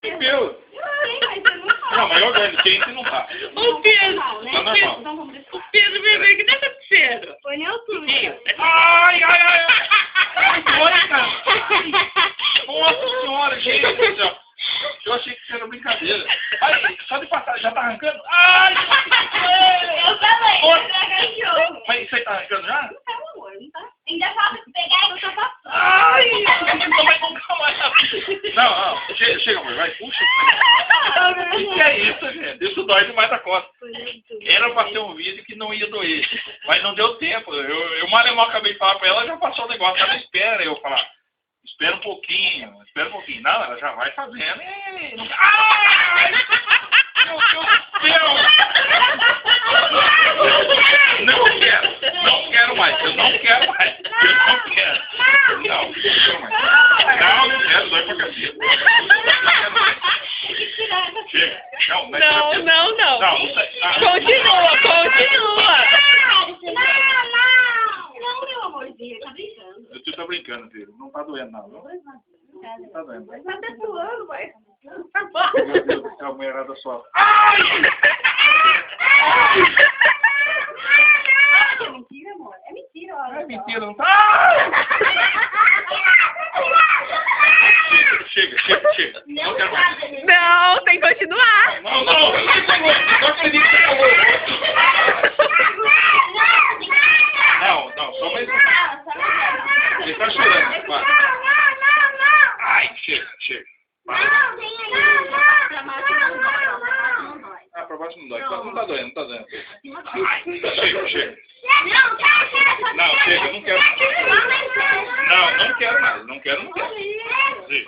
Meu. Não, mas eu ganho, quente não tá. Ô, Pedro, Tá normal. o Pedro bebê, o que tá acontecendo? Foi neutro. Ai, ai, ai, ai. Ai, olha, cara. Nossa senhora, gente do céu. Eu achei que isso era brincadeira. Ai, só de passar, já tá arrancando? Ai! Eu também, Mas isso aí tá arrancando já? Não tá, amor, não tá. Ainda falta pegar e eu tô passando. Ai! Também nunca mais. Não, chega, amor, vai, puxa. O que é isso, gente? Isso dói demais da costa. Era pra ser um vídeo que não ia doer, mas não deu tempo. Eu mal acabei de falar pra ela, já passou o negócio. Ela espera eu falar. Espera um pouquinho. Não, ela já vai fazendo e... Ai! Meu Deus do céu! Não quero mais. Eu não quero mais. Não quero mais. Não, dói pra cacete. Chega. Não. Continua. Não, meu amorzinho, tá brincando. Eu tô brincando, filho. Não tá doendo, não. Não tá doendo. Tá até suando, mas... Meu Deus do céu, a mulherada só. Ai! É mentira, amor. É mentira, olha. É mentira, não tá? Chega. Não quero mais. Não, tem que continuar. Não. Não acredito que você falou. Não, só mais um. Ele tá chorando. Vai. Ai, chega. Vai. Ah, pra baixo não dói. Não tá doendo. Ai, chega. Não, chega, não quero. Não quero mais. Não quero. Chega.